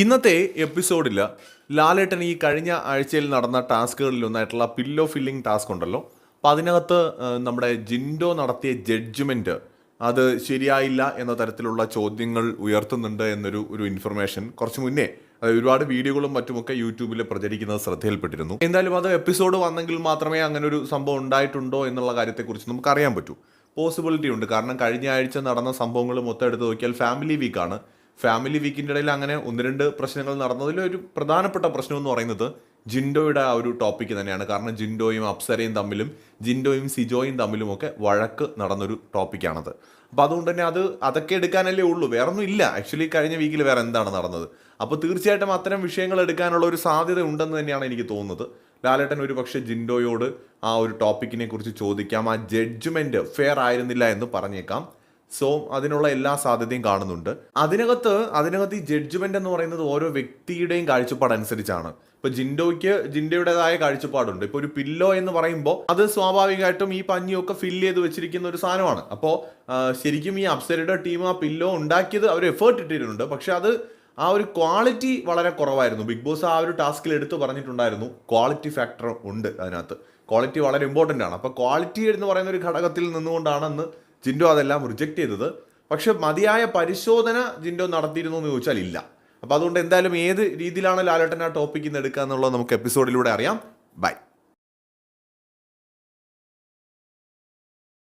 ഇന്നത്തെ എപ്പിസോഡിൽ ലാലേട്ടൻ ഈ കഴിഞ്ഞ ആഴ്ചയിൽ നടന്ന ടാസ്കുകളിലൊന്നായിട്ടുള്ള പില്ലോ ഫില്ലിംഗ് ടാസ്ക് ഉണ്ടല്ലോ. അപ്പോൾ അതിനകത്ത് നമ്മുടെ ജിൻഡോ നടത്തിയ ജഡ്ജ്മെൻറ്റ് അത് ശരിയായില്ല എന്ന തരത്തിലുള്ള ചോദ്യങ്ങൾ ഉയർത്തുന്നുണ്ട് എന്നൊരു ഇൻഫർമേഷൻ കുറച്ച് മുന്നേ ഒരുപാട് വീഡിയോകളും മറ്റുമൊക്കെ യൂട്യൂബിൽ പ്രചരിക്കുന്നത് ശ്രദ്ധയിൽപ്പെട്ടിരുന്നു. എന്തായാലും അത് എപ്പിസോഡ് വന്നെങ്കിൽ മാത്രമേ അങ്ങനെ ഒരു സംഭവം ഉണ്ടായിട്ടുണ്ടോ എന്നുള്ള കാര്യത്തെക്കുറിച്ച് നമുക്ക് അറിയാൻ പറ്റൂ. പോസിബിലിറ്റി ഉണ്ട്, കാരണം കഴിഞ്ഞ ആഴ്ച നടന്ന സംഭവങ്ങൾ മൊത്തം എടുത്ത് നോക്കിയാൽ ഫാമിലി വീക്കാണ്. ഫാമിലി വീക്കിൻ്റെ ഇടയിൽ അങ്ങനെ ഒന്ന് രണ്ട് പ്രശ്നങ്ങൾ നടന്നതിൽ ഒരു പ്രധാനപ്പെട്ട പ്രശ്നം എന്ന് പറയുന്നത് ജിൻഡോയുടെ ആ ഒരു ടോപ്പിക്ക് തന്നെയാണ്. കാരണം ജിൻഡോയും അപ്സരയും തമ്മിലും ജിൻഡോയും സിജോയും തമ്മിലും ഒക്കെ വഴക്ക് നടന്നൊരു ടോപ്പിക്കാണത്. അപ്പോൾ അതുകൊണ്ട് തന്നെ അതൊക്കെ എടുക്കാനല്ലേ ഉള്ളൂ, വേറൊന്നും ഇല്ല. ആക്ച്വലി കഴിഞ്ഞ വീക്കിൽ വേറെ എന്താണ് നടന്നത്? അപ്പോൾ തീർച്ചയായിട്ടും അത്തരം വിഷയങ്ങൾ എടുക്കാനുള്ള ഒരു സാധ്യത ഉണ്ടെന്ന് തന്നെയാണ് എനിക്ക് തോന്നുന്നത്. ലാലേട്ടൻ ഒരു പക്ഷേ ജിൻഡോയോട് ആ ഒരു ടോപ്പിക്കിനെ കുറിച്ച് ചോദിക്കാം, ആ ജഡ്ജ്മെൻറ്റ് ഫെയർ ആയിരുന്നില്ല എന്ന് പറഞ്ഞേക്കാം. സോ അതിനുള്ള എല്ലാ സാധ്യതയും കാണുന്നുണ്ട്. അതിനകത്ത് ഈ ജഡ്ജ്മെന്റ് എന്ന് പറയുന്നത് ഓരോ വ്യക്തിയുടെയും കാഴ്ചപ്പാട് അനുസരിച്ചാണ്. ഇപ്പൊ ജിൻഡോയുടേതായ കാഴ്ചപ്പാടുണ്ട്. ഇപ്പൊ ഒരു പില്ലോ എന്ന് പറയുമ്പോൾ അത് സ്വാഭാവികമായിട്ടും ഈ പഞ്ഞിയൊക്കെ ഫില്ല് ചെയ്ത് വെച്ചിരിക്കുന്ന ഒരു സാധനമാണ്. അപ്പോൾ ശരിക്കും ഈ അപ്സരയുടെ ടീം ആ പില്ലോ ഉണ്ടാക്കിയത് അവർ എഫേർട്ട് ഇട്ടിട്ടുണ്ട്. പക്ഷെ അത് ആ ഒരു ക്വാളിറ്റി വളരെ കുറവായിരുന്നു. ബിഗ് ബോസ് ആ ഒരു ടാസ്കിൽ എടുത്ത് പറഞ്ഞിട്ടുണ്ടായിരുന്നു, ക്വാളിറ്റി ഫാക്ടർ ഉണ്ട് അതിനകത്ത്. ക്വാളിറ്റി വളരെ ഇമ്പോർട്ടൻ്റ് ആണ്. അപ്പോൾ ക്വാളിറ്റി എന്ന് പറയുന്ന ഒരു ഘടകത്തിൽ നിന്നുകൊണ്ടാണ് അന്ന് ജിൻഡോ അതെല്ലാം റിജക്റ്റ് ചെയ്തത്. പക്ഷെ മതിയായ പരിശോധന ജിൻഡോ നടത്തിയിരുന്നു എന്ന് ചോദിച്ചാൽ ഇല്ല. അപ്പോൾ അതുകൊണ്ട് എന്തായാലും ഏത് രീതിയിലാണ് ലാലേട്ടൻ ആ ടോപ്പിക്ക് ഇന്ന് എടുക്കുക എന്നുള്ളത് നമുക്ക് എപ്പിസോഡിലൂടെ അറിയാം. ബൈ.